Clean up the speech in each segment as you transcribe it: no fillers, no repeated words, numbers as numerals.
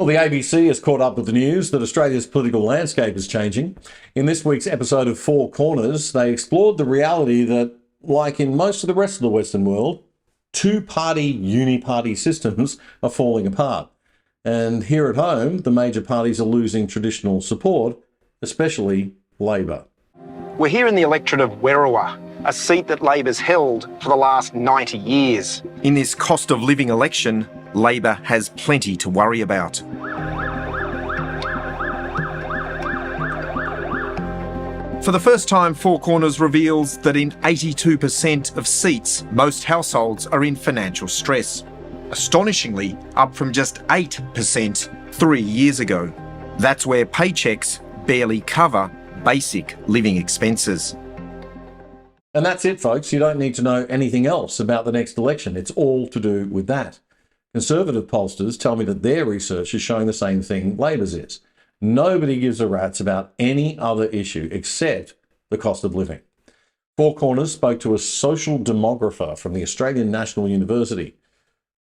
Well, the ABC has caught up with the news that Australia's political landscape is changing. In this week's episode of Four Corners, they explored the reality that, like in most of the rest of the Western world, two-party uni-party systems are falling apart. And here at home, the major parties are losing traditional support, especially Labor. We're here in the electorate of Werriwa, a seat that Labor's held for the last 90 years. In this cost of living election, Labor has plenty to worry about. For the first time, Four Corners reveals that in 82% of seats, most households are in financial stress. Astonishingly, up from just 8% 3 years ago. That's where paychecks barely cover basic living expenses. And that's it, folks. You don't need to know anything else about the next election. It's all to do with that. Conservative pollsters tell me that their research is showing the same thing Labor's is. Nobody gives a rat's about any other issue except the cost of living. Four Corners spoke to a social demographer from the Australian National University.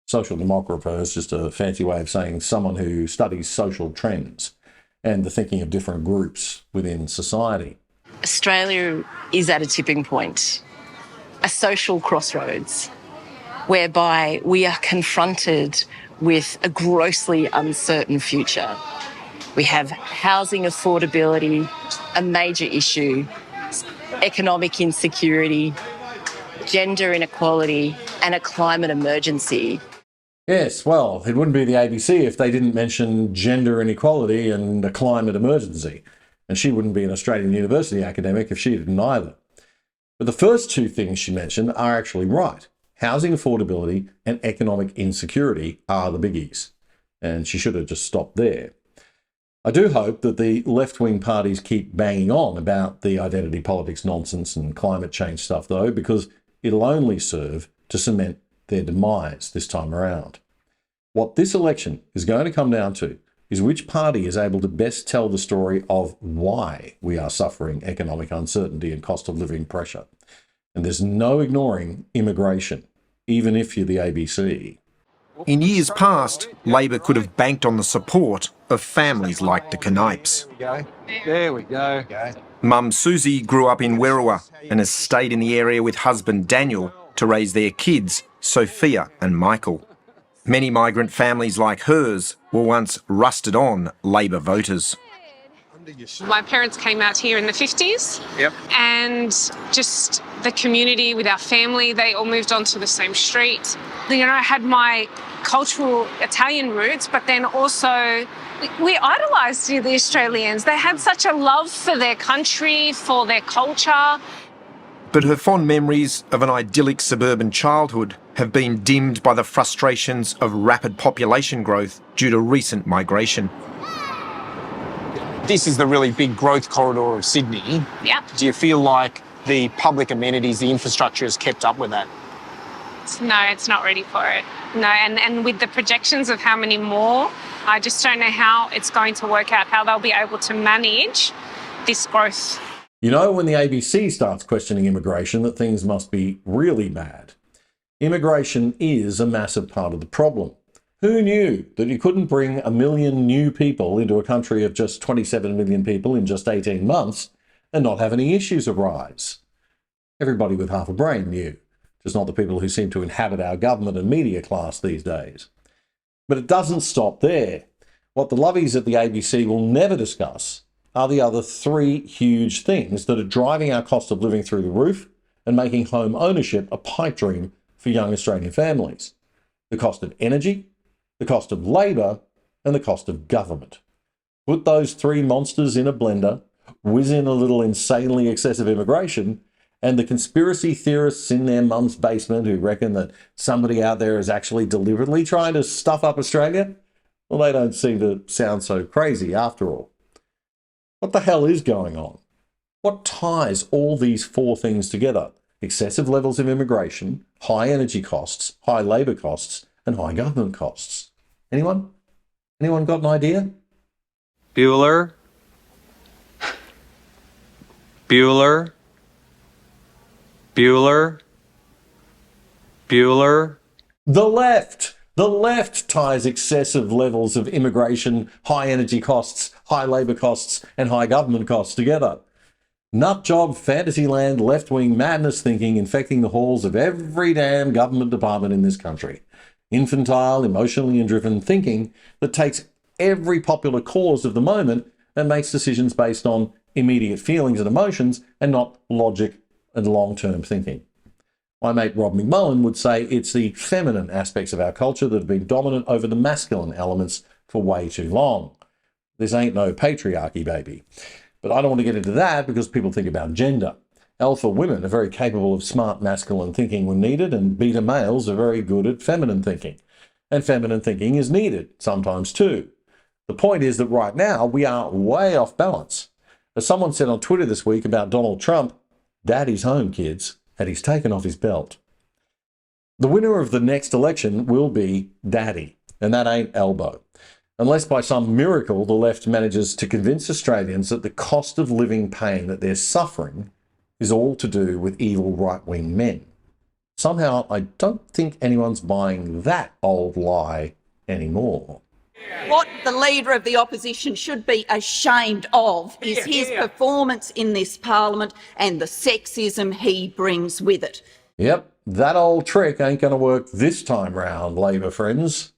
Social demographer is just a fancy way of saying someone who studies social trends and the thinking of different groups within society. Australia is at a tipping point, a social crossroads, whereby we are confronted with a grossly uncertain future. We have housing affordability, a major issue, economic insecurity, gender inequality, and a climate emergency. Yes, well, it wouldn't be the ABC if they didn't mention gender inequality and a climate emergency. And she wouldn't be an Australian university academic if she didn't either. But the first two things she mentioned are actually right. Housing affordability and economic insecurity are the biggies. And she should have just stopped there. I do hope that the left-wing parties keep banging on about the identity politics nonsense and climate change stuff, though, because it'll only serve to cement their demise this time around. What this election is going to come down to is which party is able to best tell the story of why we are suffering economic uncertainty and cost of living pressure. And there's no ignoring immigration, even if you're the ABC. In years past, Labor could have banked on the support of families like the Knipes. There we go. Mum Susie grew up in Werriwa and has stayed in the area with husband Daniel to raise their kids, Sophia and Michael. Many migrant families like hers were once rusted-on Labor voters. My parents came out here in the 50s. Yep. And just the community with our family, they all moved onto the same street. You know, I had my cultural Italian roots, but then also we idolised the Australians. They had such a love for their country, for their culture. But her fond memories of an idyllic suburban childhood have been dimmed by the frustrations of rapid population growth due to recent migration. This is the really big growth corridor of Sydney. Yeah. Do you feel like the public amenities, the infrastructure has kept up with that? No, it's not ready for it. No, and with the projections of how many more, I just don't know how it's going to work out, how they'll be able to manage this growth. You know, when the ABC starts questioning immigration, that things must be really bad. Immigration is a massive part of the problem. Who knew that you couldn't bring 1 million new people into a country of just 27 million people in just 18 months and not have any issues arise? Everybody with half a brain knew, just not the people who seem to inhabit our government and media class these days. But it doesn't stop there. What the lovies at the ABC will never discuss are the other three huge things that are driving our cost of living through the roof and making home ownership a pipe dream for young Australian families. The cost of energy, the cost of labour, and the cost of government. Put those three monsters in a blender, whiz in a little insanely excessive immigration, and the conspiracy theorists in their mum's basement who reckon that somebody out there is actually deliberately trying to stuff up Australia, well, they don't seem to sound so crazy after all. What the hell is going on? What ties all these four things together? Excessive levels of immigration, high energy costs, high labour costs, and high government costs. Anyone? Anyone got an idea? Bueller? Bueller? Bueller? Bueller? The left! The left ties excessive levels of immigration, high energy costs, high labour costs, and high government costs together. Nutjob, fantasyland, left-wing madness thinking infecting the halls of every damn government department in this country. Infantile, emotionally driven thinking that takes every popular cause of the moment and makes decisions based on immediate feelings and emotions and not logic and long-term thinking. My mate Rob McMullen would say it's the feminine aspects of our culture that have been dominant over the masculine elements for way too long. This ain't no patriarchy, baby. But I don't want to get into that because people think about gender. Alpha women are very capable of smart masculine thinking when needed, and beta males are very good at feminine thinking. And feminine thinking is needed, sometimes too. The point is that right now we are way off balance. As someone said on Twitter this week about Donald Trump, "Daddy's home, kids, and he's taken off his belt." The winner of the next election will be Daddy, and that ain't Elbow. Unless by some miracle the left manages to convince Australians that the cost of living pain that they're suffering is all to do with evil right-wing men. Somehow I don't think anyone's buying that old lie anymore. What the Leader of the Opposition should be ashamed of is his performance in this parliament and the sexism he brings with it. Yep, that old trick ain't going to work this time round, Labor friends.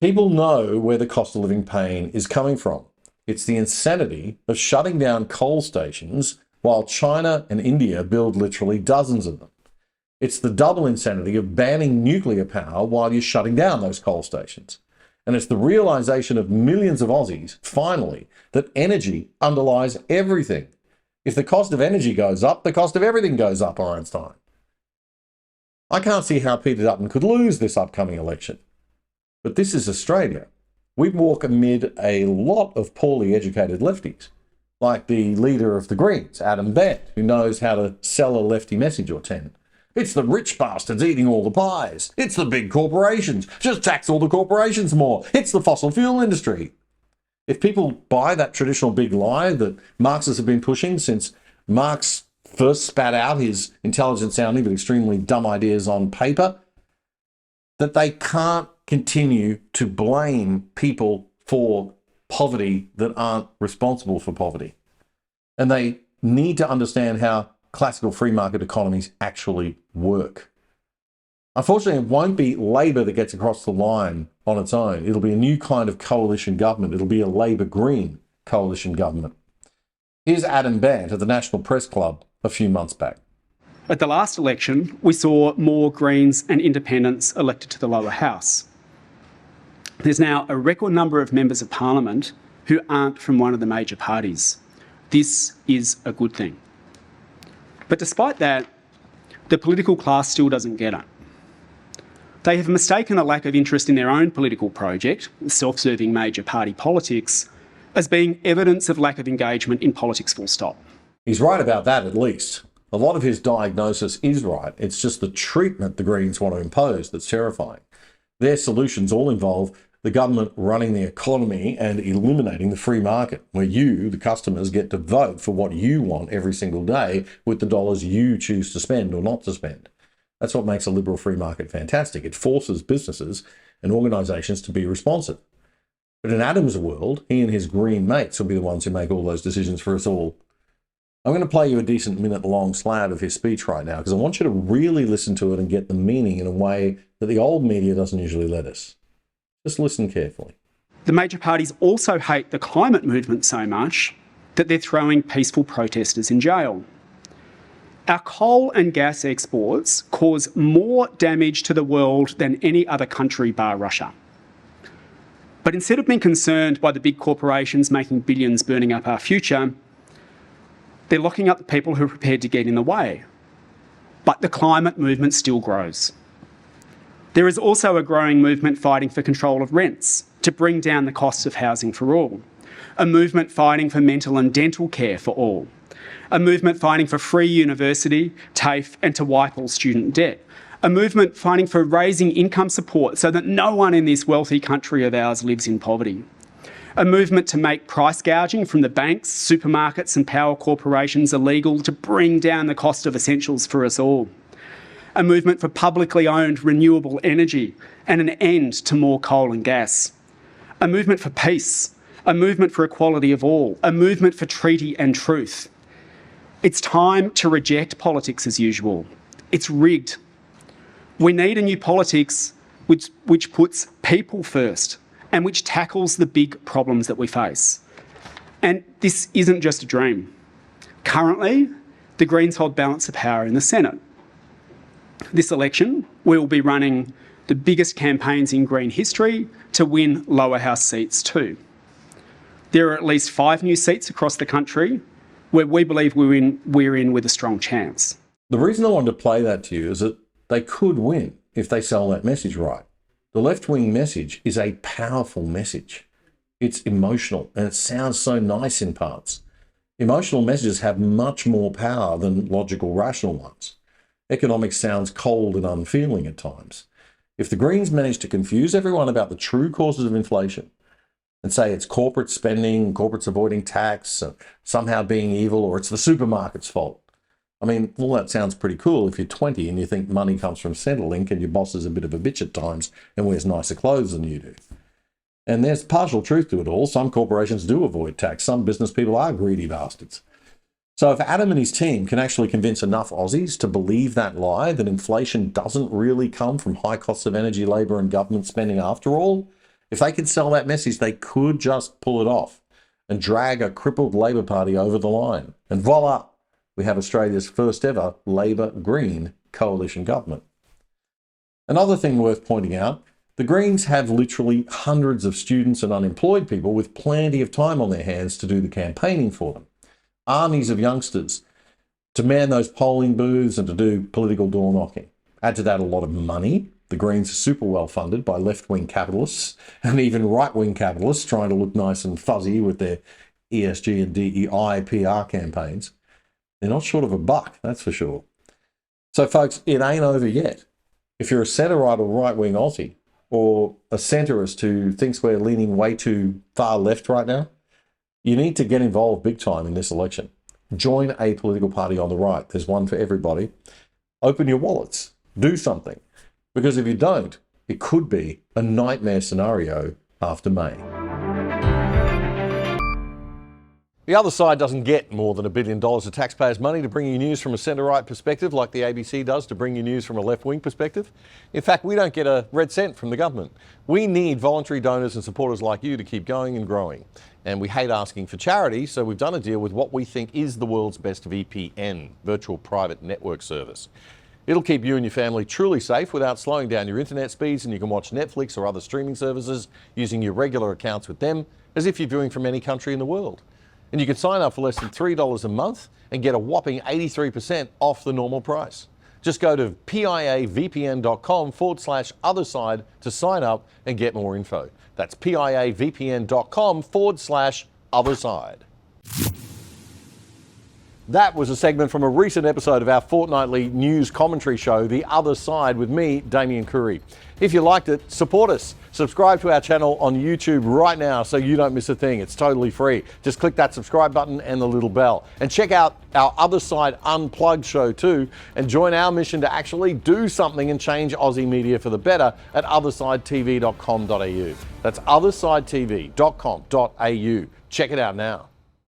People know where the cost of living pain is coming from. It's the insanity of shutting down coal stations while China and India build literally dozens of them. It's the double insanity of banning nuclear power while you're shutting down those coal stations. And it's the realisation of millions of Aussies, finally, that energy underlies everything. If the cost of energy goes up, the cost of everything goes up, Einstein. I can't see how Peter Dutton could lose this upcoming election. But this is Australia. We walk amid a lot of poorly educated lefties, like the leader of the Greens, Adam Bent, who knows how to sell a lefty message or 10. It's the rich bastards eating all the pies. It's the big corporations. Just tax all the corporations more. It's the fossil fuel industry. If people buy that traditional big lie that Marxists have been pushing since Marx first spat out his intelligent-sounding but extremely dumb ideas on paper, that they can't continue to blame people for poverty that aren't responsible for poverty. And they need to understand how classical free market economies actually work. Unfortunately, it won't be Labor that gets across the line on its own. It'll be a new kind of coalition government. It'll be a Labor-Green coalition government. Here's Adam Bent at the National Press Club a few months back. At the last election, we saw more Greens and Independents elected to the lower house. There's now a record number of members of Parliament who aren't from one of the major parties. This is a good thing. But despite that, the political class still doesn't get it. They have mistaken a lack of interest in their own political project, self-serving major party politics, as being evidence of lack of engagement in politics full stop. He's right about that, at least. A lot of his diagnosis is right. It's just the treatment the Greens want to impose that's terrifying. Their solutions all involve the government running the economy and eliminating the free market, where you, the customers, get to vote for what you want every single day with the dollars you choose to spend or not to spend. That's what makes a liberal free market fantastic. It forces businesses and organisations to be responsive. But in Adam's world, he and his green mates will be the ones who make all those decisions for us all. I'm going to play you a decent minute-long slab of his speech right now because I want you to really listen to it and get the meaning in a way that the old media doesn't usually let us. Just listen carefully. The major parties also hate the climate movement so much that they're throwing peaceful protesters in jail. Our coal and gas exports cause more damage to the world than any other country bar Russia. But instead of being concerned by the big corporations making billions burning up our future, they're locking up the people who are prepared to get in the way. But the climate movement still grows. There is also a growing movement fighting for control of rents to bring down the costs of housing for all. A movement fighting for mental and dental care for all. A movement fighting for free university, TAFE, and to wipe all student debt. A movement fighting for raising income support so that no one in this wealthy country of ours lives in poverty. A movement to make price gouging from the banks, supermarkets and power corporations illegal to bring down the cost of essentials for us all. a movement for publicly owned renewable energy and an end to more coal and gas, a movement for peace, a movement for equality of all, a movement for treaty and truth. It's time to reject politics as usual. It's rigged. We need a new politics which puts people first and which tackles the big problems that we face. And this isn't just a dream. Currently, the Greens hold balance of power in the Senate. This election, we will be running the biggest campaigns in Green history to win lower house seats too. There are at least 5 new seats across the country where we believe we're in with a strong chance. The reason I wanted to play that to you is that they could win if they sell that message right. The left-wing message is a powerful message. It's emotional and it sounds so nice in parts. Emotional messages have much more power than logical, rational ones. Economics sounds cold and unfeeling at times. If the Greens manage to confuse everyone about the true causes of inflation and say it's corporate spending, corporates avoiding tax, somehow being evil, or it's the supermarket's fault. I mean, all that sounds pretty cool if you're 20 and you think money comes from Centrelink and your boss is a bit of a bitch at times and wears nicer clothes than you do. And there's partial truth to it all. Some corporations do avoid tax. Some business people are greedy bastards. So if Adam and his team can actually convince enough Aussies to believe that lie, that inflation doesn't really come from high costs of energy, labour and government spending after all, if they can sell that message, they could just pull it off and drag a crippled Labor Party over the line. And voila, we have Australia's first ever Labor-Green coalition government. Another thing worth pointing out, the Greens have literally hundreds of students and unemployed people with plenty of time on their hands to do the campaigning for them. Armies of youngsters to man those polling booths and to do political door knocking. Add to that a lot of money. The Greens are super well funded by left-wing capitalists and even right-wing capitalists trying to look nice and fuzzy with their ESG and DEI PR campaigns. They're not short of a buck, that's for sure. So folks, it ain't over yet. If you're a centre-right or right-wing Aussie, or a centrist who thinks we're leaning way too far left right now, you need to get involved big time in this election. Join a political party on the right. There's one for everybody. Open your wallets. Do something. Because if you don't, it could be a nightmare scenario after May. The other side doesn't get more than $1 billion of taxpayers' money to bring you news from a centre-right perspective like the ABC does to bring you news from a left-wing perspective. In fact, we don't get a red cent from the government. We need voluntary donors and supporters like you to keep going and growing. And we hate asking for charity, so we've done a deal with what we think is the world's best VPN, virtual private network service. It'll keep you and your family truly safe without slowing down your internet speeds, and you can watch Netflix or other streaming services using your regular accounts with them as if you're viewing from any country in the world. And you can sign up for less than $3 a month and get a whopping 83% off the normal price. Just go to piavpn.com/otherside to sign up and get more info. That's piavpn.com/otherside. That was a segment from a recent episode of our fortnightly news commentary show, The Other Side, with me, Damien Curry. If you liked it, support us. Subscribe to our channel on YouTube right now so you don't miss a thing. It's totally free. Just click that subscribe button and the little bell. And check out our Other Side Unplugged show too, and join our mission to actually do something and change Aussie media for the better at othersidetv.com.au. That's othersidetv.com.au. Check it out now.